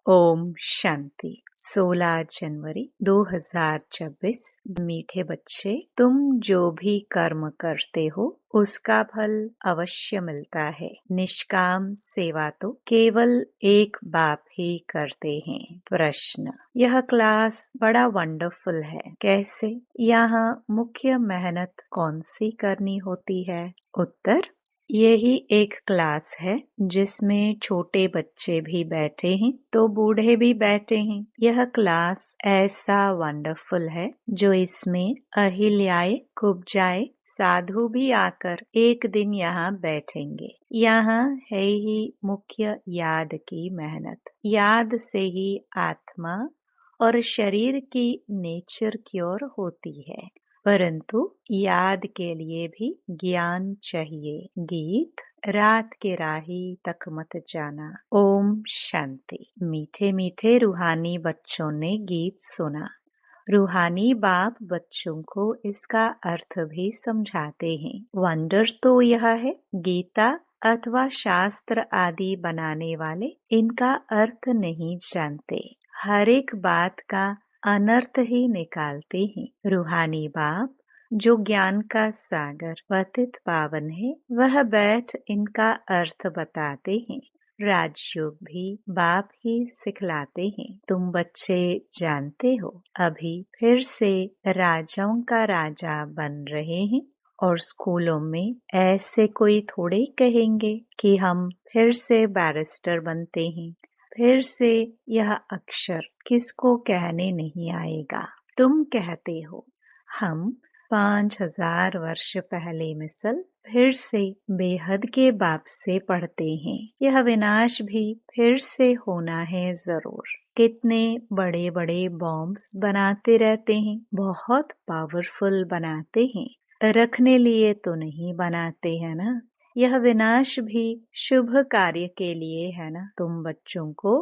ओम शांति। 16 जनवरी 2026। मीठे बच्चे, तुम जो भी कर्म करते हो उसका फल अवश्य मिलता है। निष्काम सेवा तो केवल एक बाप ही करते हैं। प्रश्न, यह क्लास बड़ा वंडरफुल है, कैसे? यहाँ मुख्य मेहनत कौन सी करनी होती है? उत्तर, यही एक क्लास है जिसमें छोटे बच्चे भी बैठे हैं तो बूढ़े भी बैठे हैं। यह क्लास ऐसा वंडरफुल है जो इसमें अहिल्याए कुब्जाए साधु भी आकर एक दिन यहाँ बैठेंगे। यहाँ है ही मुख्य याद की मेहनत। याद से ही आत्मा और शरीर की नेचर क्योर होती है, परंतु याद के लिए भी ज्ञान चाहिए। गीत, रात के राही तक मत जाना। ओम शांति। मीठे मीठे रूहानी बच्चों ने गीत सुना। रूहानी बाप बच्चों को इसका अर्थ भी समझाते हैं। वंडर तो यह है, गीता अथवा शास्त्र आदि बनाने वाले इनका अर्थ नहीं जानते, हर एक बात का अनर्थ ही निकालते हैं। रूहानी बाप जो ज्ञान का सागर पतित पावन है, वह बैठ इनका अर्थ बताते हैं। राजयोग भी बाप ही सिखलाते हैं। तुम बच्चे जानते हो, अभी फिर से राजाओं का राजा बन रहे हैं और स्कूलों में ऐसे कोई थोड़े कहेंगे कि हम फिर से बैरिस्टर बनते हैं। फिर से यह अक्षर किसको कहने नहीं आएगा। तुम कहते हो हम 5000 वर्ष पहले मिसल फिर से बेहद के बाप से पढ़ते हैं। यह विनाश भी फिर से होना है जरूर। कितने बड़े बड़े बॉम्ब्स बनाते रहते हैं, बहुत पावरफुल बनाते हैं, रखने लिए तो नहीं बनाते हैं ना। यह विनाश भी शुभ कार्य के लिए है ना। तुम बच्चों को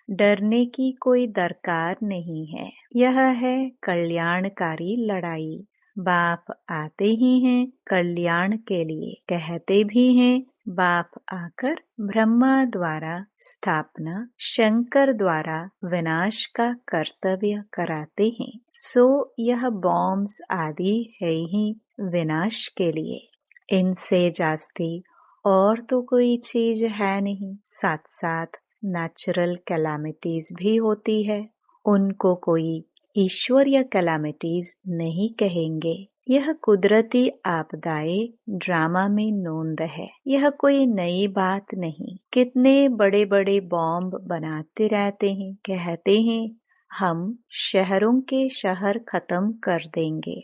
डरने की कोई दरकार नहीं है। यह है कल्याणकारी लड़ाई। बाप आते ही हैं कल्याण के लिए, कहते भी हैं बाप आकर ब्रह्मा द्वारा स्थापना, शंकर द्वारा विनाश का कर्तव्य कराते हैं। सो यह बॉम्ब्स आदि है ही विनाश के लिए, इनसे जास्ती और तो कोई चीज है नहीं। साथ साथ नेचुरल कैलामिटीज भी होती है, उनको कोई ईश्वरीय कैलामिटीज नहीं कहेंगे। यह कुदरती आपदाएं ड्रामा में नोंद है, यह कोई नई बात नहीं। कितने बड़े बड़े बॉम्ब बनाते रहते हैं, कहते हैं हम शहरों के शहर खत्म कर देंगे।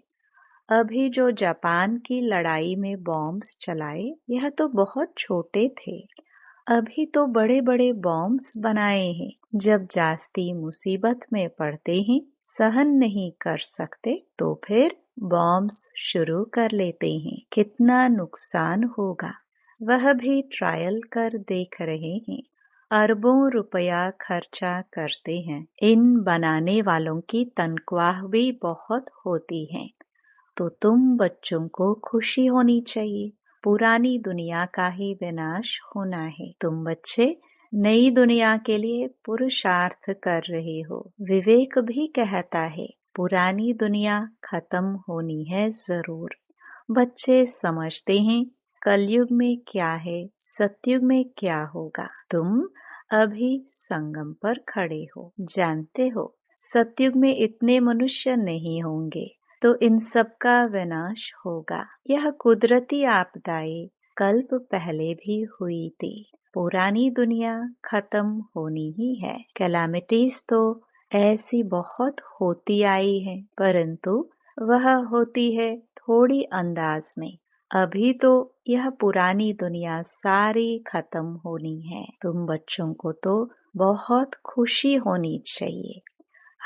अभी जो जापान की लड़ाई में बॉम्ब्स चलाए, यह तो बहुत छोटे थे। अभी तो बड़े बड़े बॉम्ब्स बनाए हैं। जब जास्ती मुसीबत में पड़ते हैं, सहन नहीं कर सकते, तो फिर बॉम्ब्स शुरू कर लेते हैं। कितना नुकसान होगा वह भी ट्रायल कर देख रहे हैं। अरबों रुपया खर्चा करते हैं। इन बनाने वालों की तनख्वाह भी बहुत होती है। तो तुम बच्चों को खुशी होनी चाहिए। पुरानी दुनिया का ही विनाश होना है। तुम बच्चे नई दुनिया के लिए पुरुषार्थ कर रहे हो। विवेक भी कहता है पुरानी दुनिया खत्म होनी है जरूर। बच्चे समझते हैं कलयुग में क्या है, सतयुग में क्या होगा। तुम अभी संगम पर खड़े हो, जानते हो सतयुग में इतने मनुष्य नहीं होंगे, तो इन सब का विनाश होगा। यह कुदरती आपदाएं कल्प पहले भी हुई थी। पुरानी दुनिया खत्म होनी ही है। कैलामिटीज तो ऐसी बहुत होती आई है, परंतु वह होती है थोड़ी अंदाज में। अभी तो यह पुरानी दुनिया सारी खत्म होनी है। तुम बच्चों को तो बहुत खुशी होनी चाहिए।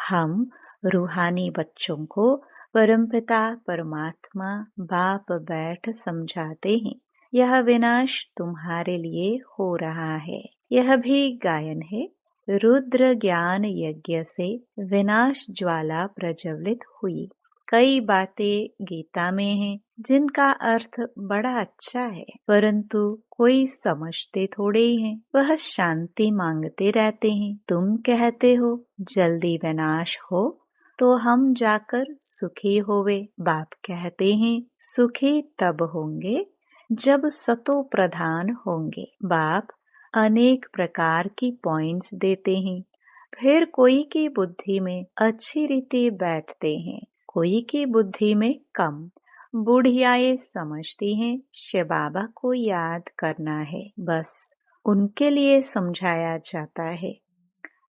हम रूहानी बच्चों को परमपिता परमात्मा बाप बैठ समझाते हैं, यह विनाश तुम्हारे लिए हो रहा है। यह भी गायन है, रुद्र ज्ञान यज्ञ से विनाश ज्वाला प्रज्वलित हुई। कई बातें गीता में हैं, जिनका अर्थ बड़ा अच्छा है, परंतु कोई समझते थोड़े ही हैं। वह शांति मांगते रहते हैं। तुम कहते हो जल्दी विनाश हो तो हम जाकर सुखी होवे। बाप कहते हैं सुखी तब होंगे जब सतो प्रधान होंगे। बाप अनेक प्रकार की पॉइंट्स देते हैं। फिर कोई की बुद्धि में अच्छी रीति बैठते हैं, कोई की बुद्धि में कम। बुढ़ियाएं समझती हैं शिव बाबा को याद करना है, बस उनके लिए समझाया जाता है।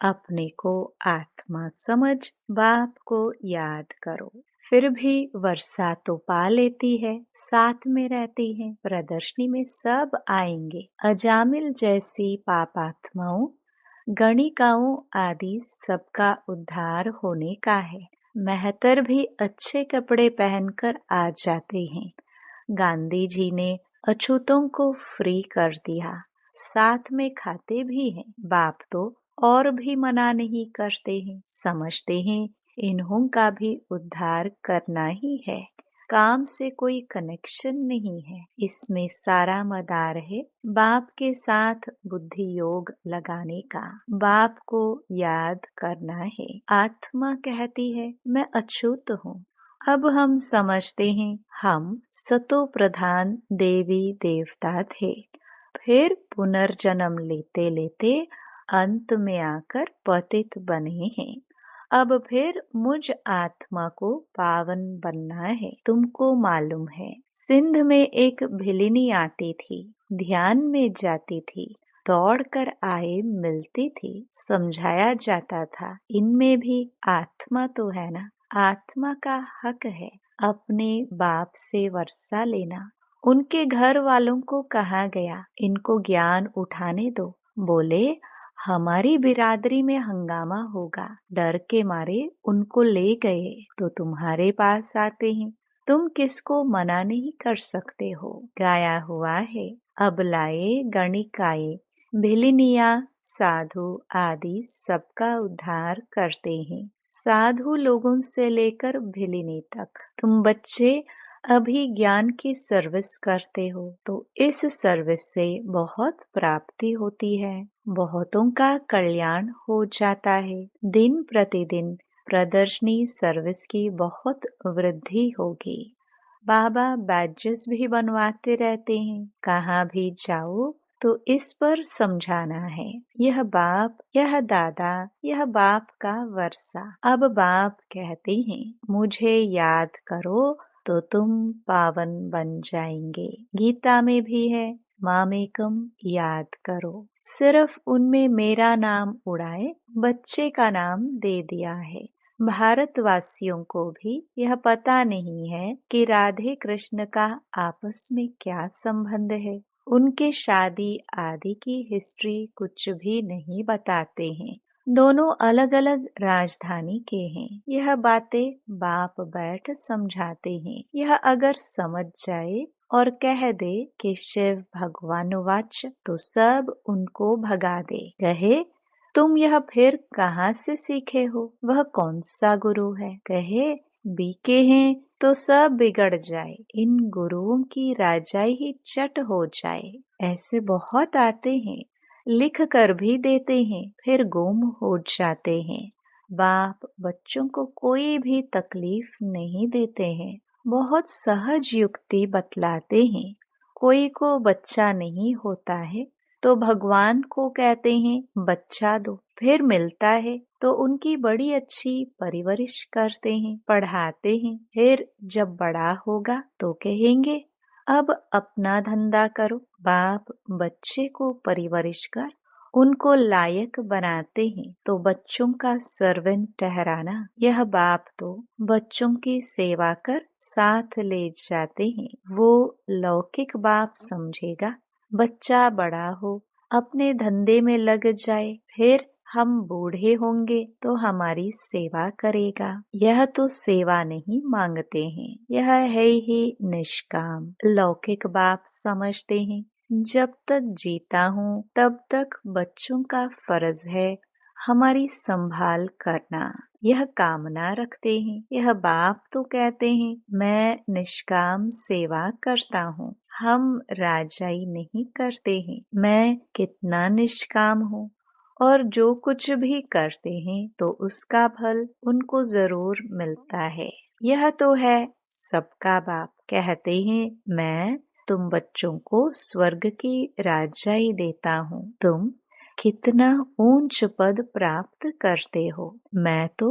अपने को आत्मा समझ बाप को याद करो। फिर भी वर्षा तो पा लेती है, साथ में रहती है। प्रदर्शनी में सब आएंगे। अजामिल जैसी पापात्माओं, गणिकाओं आदि सबका उद्धार होने का है। मेहतर भी अच्छे कपड़े पहनकर आ जाते हैं। गांधी जी ने अछूतों को फ्री कर दिया, साथ में खाते भी हैं। बाप तो और भी मना नहीं करते हैं, समझते हैं इन्हों का भी उद्धार करना ही है। काम से कोई कनेक्शन नहीं है, इसमें सारा मदार है बाप के साथ बुद्धि योग लगाने का। बाप को याद करना है। आत्मा कहती है मैं अछूत हूँ। अब हम समझते हैं हम सतो प्रधान देवी देवता थे, फिर पुनर्जन्म लेते लेते अंत में आकर पतित बने हैं। अब फिर मुझ आत्मा को पावन बनना है। तुमको मालूम है सिंध में एक भिलिनी आती थी, ध्यान में जाती थी, दौड़कर आए मिलती थी, समझाया जाता था इनमें भी आत्मा तो है ना। आत्मा का हक है अपने बाप से वर्षा लेना। उनके घर वालों को कहा गया इनको ज्ञान उठाने दो। बोले हमारी बिरादरी में हंगामा होगा। डर के मारे उनको ले गए तो तुम्हारे पास आते हैं। तुम किसको मना नहीं कर सकते हो। गाया हुआ है अबलाए गणिकाए भिलिनिया साधु आदि सबका उद्धार करते हैं। साधु लोगों से लेकर भिलिनी तक। तुम बच्चे अभी ज्ञान की सर्विस करते हो तो इस सर्विस से बहुत प्राप्ति होती है, बहुतों का कल्याण हो जाता है। दिन प्रतिदिन प्रदर्शनी सर्विस की बहुत वृद्धि होगी। बाबा बैजेस भी बनवाते रहते हैं। कहाँ भी जाओ तो इस पर समझाना है, यह बाप, यह दादा, यह बाप का वर्षा। अब बाप कहते हैं मुझे याद करो तो तुम पावन बन जाएंगे। गीता में भी है मामेकम याद करो। सिर्फ उनमें मेरा नाम उड़ाए बच्चे का नाम दे दिया है। भारतवासियों को भी यह पता नहीं है कि राधे कृष्ण का आपस में क्या संबंध है। उनके शादी आदि की हिस्ट्री कुछ भी नहीं बताते हैं। दोनों अलग अलग राजधानी के हैं। यह बातें बाप बैठ समझाते हैं। यह अगर समझ जाए और कह दे कि शिव भगवान वाच तो सब उनको भगा दे। कहे तुम यह फिर कहाँ से सीखे हो, वह कौन सा गुरु है। कहे बीके हैं तो सब बिगड़ जाए, इन गुरुओं की राजाई ही चट हो जाए। ऐसे बहुत आते हैं, लिख कर भी देते हैं, फिर गुम हो जाते हैं। बाप बच्चों को कोई भी तकलीफ नहीं देते हैं, बहुत सहज युक्ति बतलाते हैं। कोई को बच्चा नहीं होता है तो भगवान को कहते हैं बच्चा दो, फिर मिलता है तो उनकी बड़ी अच्छी परवरिश करते हैं, पढ़ाते हैं। फिर जब बड़ा होगा तो कहेंगे अब अपना धंधा करो। बाप बच्चे को परवरिश कर उनको लायक बनाते हैं तो बच्चों का सर्वेंट ठहराना। यह बाप तो बच्चों की सेवा कर साथ ले जाते हैं। वो लौकिक बाप समझेगा बच्चा बड़ा हो अपने धंधे में लग जाए, फिर हम बूढ़े होंगे तो हमारी सेवा करेगा। यह तो सेवा नहीं मांगते हैं, यह है ही निष्काम। लौकिक बाप समझते हैं जब तक जीता हूँ तब तक बच्चों का फर्ज है हमारी संभाल करना, यह कामना रखते हैं। यह बाप तो कहते हैं मैं निष्काम सेवा करता हूँ। हम राजाई नहीं करते हैं। मैं कितना निष्काम हूँ और जो कुछ भी करते हैं तो उसका फल उनको जरूर मिलता है। यह तो है सबका बाप। कहते हैं मैं तुम बच्चों को स्वर्ग की राजाई देता हूँ। तुम कितना ऊंच पद प्राप्त करते हो। मैं तो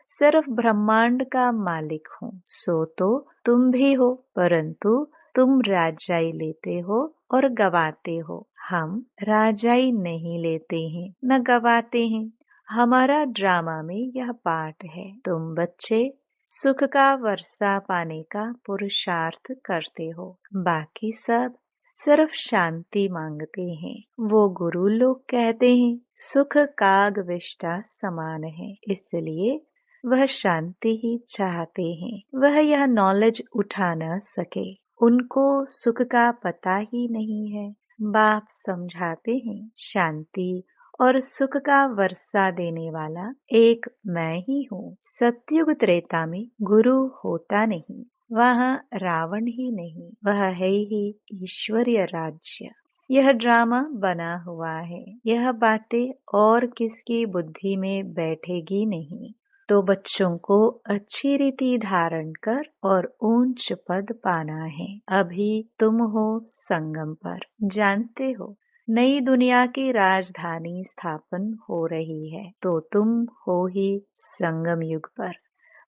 सिर्फ ब्रह्मांड का मालिक हूँ। सो तो तुम भी हो, परंतु तुम राजाई लेते हो और गवाते हो। हम राजाई नहीं लेते हैं न गवाते हैं। हमारा ड्रामा में यह पाठ है। तुम बच्चे सुख का वर्षा पाने का पुरुषार्थ करते हो। बाकी सब सिर्फ शांति मांगते हैं। वो गुरु लोग कहते हैं सुख काग विष्टा समान है, इसलिए वह शांति ही चाहते हैं। वह यह नॉलेज उठा न सके, उनको सुख का पता ही नहीं है। बाप समझाते हैं शांति और सुख का वर्षा देने वाला एक मैं ही हूँ। सतयुग त्रेता में गुरु होता नहीं, वहाँ रावण ही नहीं, वह है ही ईश्वरीय राज्य। यह ड्रामा बना हुआ है। यह बातें और किसकी बुद्धि में बैठेगी नहीं। तो बच्चों को अच्छी रीति धारण कर और ऊंच पद पाना है। अभी तुम हो संगम पर, जानते हो नई दुनिया की राजधानी स्थापन हो रही है, तो तुम हो ही संगम युग पर।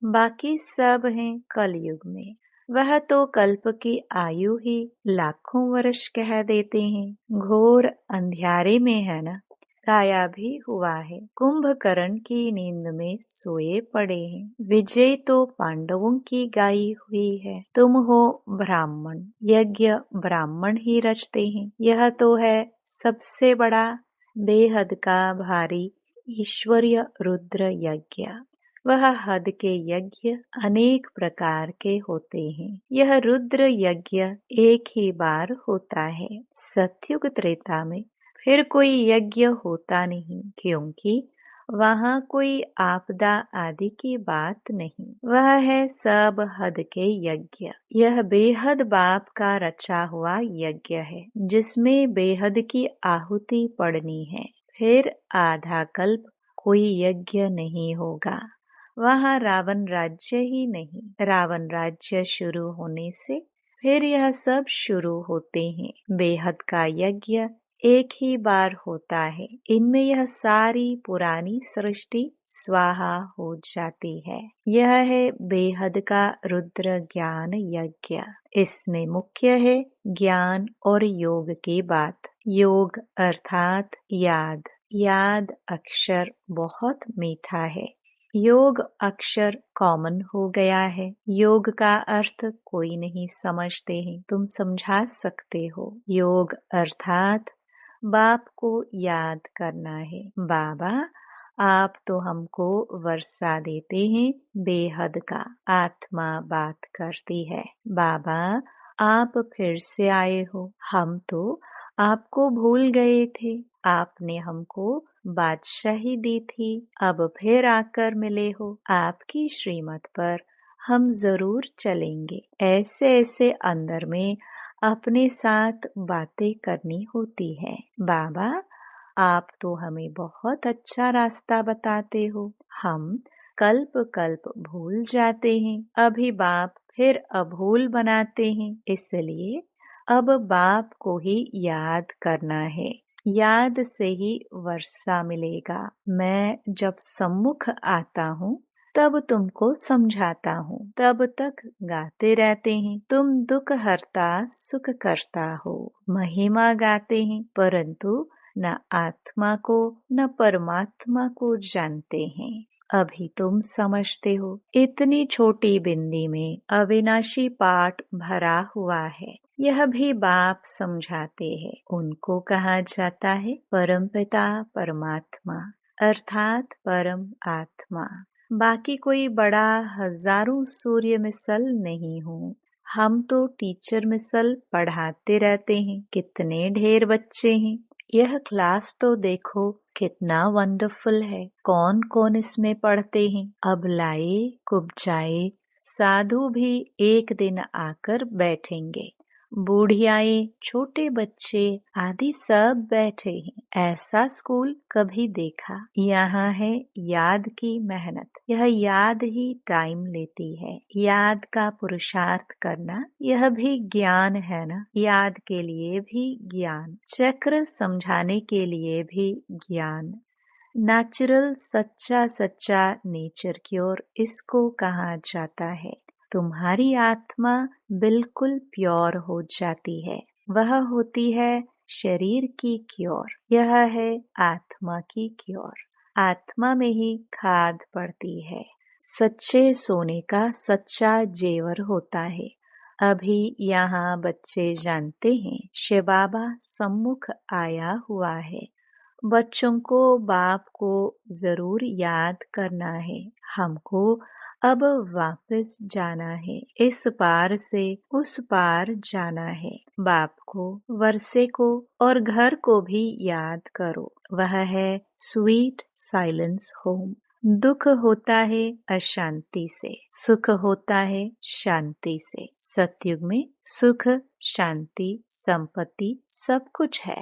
बाकी सब हैं कलयुग में। वह तो कल्प की आयु ही लाखों वर्ष कह देते हैं। घोर अंधियारे में है ना, गाया भी हुआ है। कुंभकर्ण की नींद में सोए पड़े हैं। विजय तो पांडवों की गाई हुई है। तुम हो ब्राह्मण, यज्ञ ब्राह्मण ही रचते हैं। यह तो है सबसे बड़ा बेहद का भारी ईश्वरीय रुद्र यज्ञ। वह हद के यज्ञ अनेक प्रकार के होते हैं। यह रुद्र यज्ञ एक ही बार होता है। सतयुग त्रेता में फिर कोई यज्ञ होता नहीं, क्योंकि वहाँ कोई आपदा आदि की बात नहीं। वह है सब हद के यज्ञ। यह बेहद बाप का रचा हुआ यज्ञ है, जिसमें बेहद की आहुति पड़नी है। फिर आधा कल्प कोई यज्ञ नहीं होगा। वहाँ रावण राज्य ही नहीं। रावण राज्य शुरू होने से फिर यह सब शुरू होते हैं। बेहद का यज्ञ एक ही बार होता है। इनमें यह सारी पुरानी सृष्टि स्वाहा हो जाती है। यह है बेहद का रुद्र ज्ञान यज्ञ। इसमें मुख्य है ज्ञान और योग की बात। योग अर्थात याद। याद अक्षर बहुत मीठा है। योग अक्षर कॉमन हो गया है। योग का अर्थ कोई नहीं समझते हैं, तुम समझा सकते हो। योग अर्थात बाप को याद करना है। बाबा आप तो हमको वर्षा देते हैं बेहद का। आत्मा बात करती है, बाबा आप फिर से आए हो। हम तो आपको भूल गए थे। आपने हमको बादशाही दी थी, अब फिर आकर मिले हो। आपकी श्रीमत पर हम जरूर चलेंगे। ऐसे ऐसे अंदर में अपने साथ बातें करनी होती है। बाबा आप तो हमें बहुत अच्छा रास्ता बताते हो। हम कल्प कल्प भूल जाते हैं, अभी बाप फिर अभूल बनाते हैं। इसलिए अब बाप को ही याद करना है। याद से ही वर्षा मिलेगा। मैं जब सम्मुख आता हूँ तब तुमको समझाता हूँ, तब तक गाते रहते हैं। तुम दुख हरता सुख करता हो, महिमा गाते हैं, परंतु न आत्मा को न परमात्मा को जानते हैं। अभी तुम समझते हो। इतनी छोटी बिंदी में अविनाशी पाठ भरा हुआ है। यह भी बाप समझाते हैं। उनको कहा जाता है परमपिता परमात्मा अर्थात परम आत्मा। बाकी कोई बड़ा हजारों सूर्य मिसल नहीं हूँ। हम तो टीचर मिसल पढ़ाते रहते हैं। कितने ढेर बच्चे हैं, यह क्लास तो देखो कितना वंडरफुल है। कौन कौन इसमें पढ़ते हैं। अब लाए कुब्जाए साधु भी एक दिन आकर बैठेंगे। बूढ़ियाएं, छोटे बच्चे आदि सब बैठे हैं। ऐसा स्कूल कभी देखा। यहाँ है याद की मेहनत। यह याद ही टाइम लेती है। याद का पुरुषार्थ करना यह भी ज्ञान है ना। याद के लिए भी ज्ञान, चक्र समझाने के लिए भी ज्ञान। नेचुरल सच्चा सच्चा नेचर क्योर इसको कहा जाता है। तुम्हारी आत्मा बिल्कुल प्योर हो जाती है। वह होती है शरीर की क्योर। यह है आत्मा की क्योर। आत्मा में ही खाद पड़ती है। सच्चे सोने का सच्चा जेवर होता है। अभी यहाँ बच्चे जानते हैं शिव बाबा सम्मुख आया हुआ है। बच्चों को बाप को जरूर याद करना है। हमको अब वापस जाना है। इस पार से उस पार जाना है। बाप को, वर्षे को और घर को भी याद करो। वह है स्वीट साइलेंस होम। दुख होता है अशांति से, सुख होता है शांति से। सतयुग में सुख, शांति, संपत्ति सब कुछ है।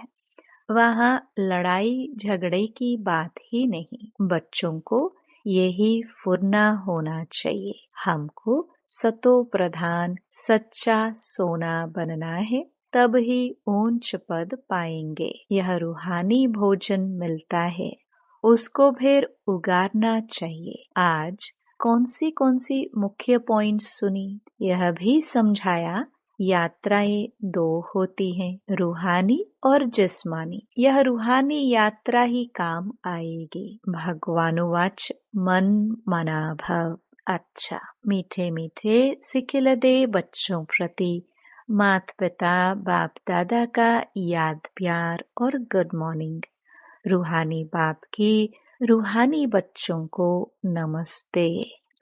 वहाँ लड़ाई झगड़े की बात ही नहीं। बच्चों को यही फुरना होना चाहिए। हमको सतो प्रधान सच्चा सोना बनना है। तब ही ऊंच पद पाएंगे। यह रूहानी भोजन मिलता है, उसको फिर उगारना चाहिए। आज कौन सी मुख्य पॉइंट्स सुनी, यह भी समझाया। यात्राएं दो होती हैं, रूहानी और जिस्मानी। यह रूहानी यात्रा ही काम आएगी। भगवानुवाच मन मना भव। अच्छा, मीठे मीठे सिखिलदे बच्चों प्रति माता पिता बाप दादा का याद प्यार और गुड मॉर्निंग। रूहानी बाप की रूहानी बच्चों को नमस्ते।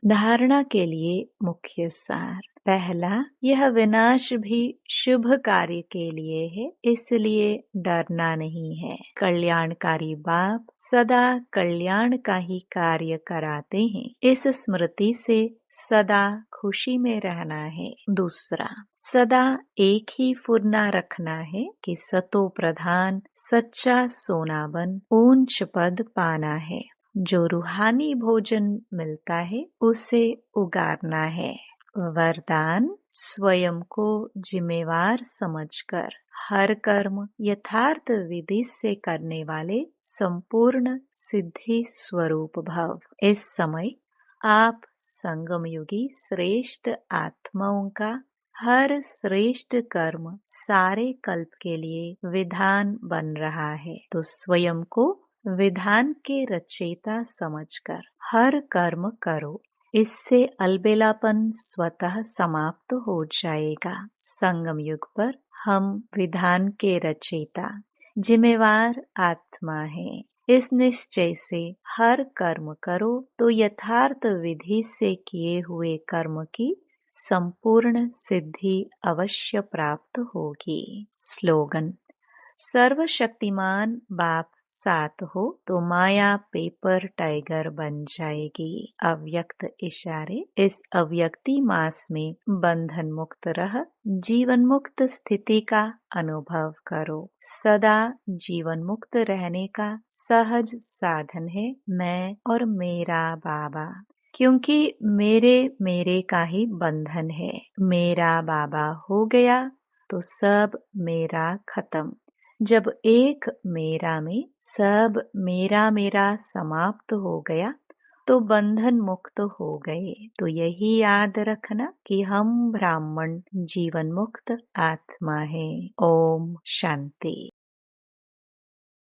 धारणा के लिए मुख्य सार। पहला, यह विनाश भी शुभ कार्य के लिए है, इसलिए डरना नहीं है। कल्याणकारी बाप सदा कल्याण का ही कार्य कराते हैं। इस स्मृति से सदा खुशी में रहना है। दूसरा, सदा एक ही फुरना रखना है कि सतो प्रधान सच्चा सोना बन ऊंच पद पाना है। जो रूहानी भोजन मिलता है उसे उगारना है। वरदान, स्वयं को जिम्मेवार समझकर हर कर्म यथार्थ विधि से करने वाले संपूर्ण सिद्धि स्वरूप भव। इस समय आप संगम युगी श्रेष्ठ आत्माओं का हर श्रेष्ठ कर्म सारे कल्प के लिए विधान बन रहा है। तो स्वयं को विधान के रचयिता समझकर हर कर्म करो। इससे अलबेलापन स्वतः समाप्त हो जाएगा। संगम युग पर हम विधान के रचयिता, जिम्मेवार आत्मा है। इस निश्चय से हर कर्म करो तो यथार्थ विधि से किए हुए कर्म की संपूर्ण सिद्धि अवश्य प्राप्त होगी। स्लोगन, सर्वशक्तिमान बाप साथ हो तो माया पेपर टाइगर बन जाएगी। अव्यक्त इशारे। इस अव्यक्ति मास में बंधन मुक्त रह जीवन मुक्त स्थिति का अनुभव करो। सदा जीवन मुक्त रहने का सहज साधन है मैं और मेरा बाबा। क्योंकि मेरे का ही बंधन है। मेरा बाबा हो गया तो सब मेरा खत्म। जब एक मेरा में सब मेरा समाप्त हो गया तो बंधन मुक्त हो गए। तो यही याद रखना कि हम ब्राह्मण जीवन मुक्त आत्मा हैं। ओम शांति।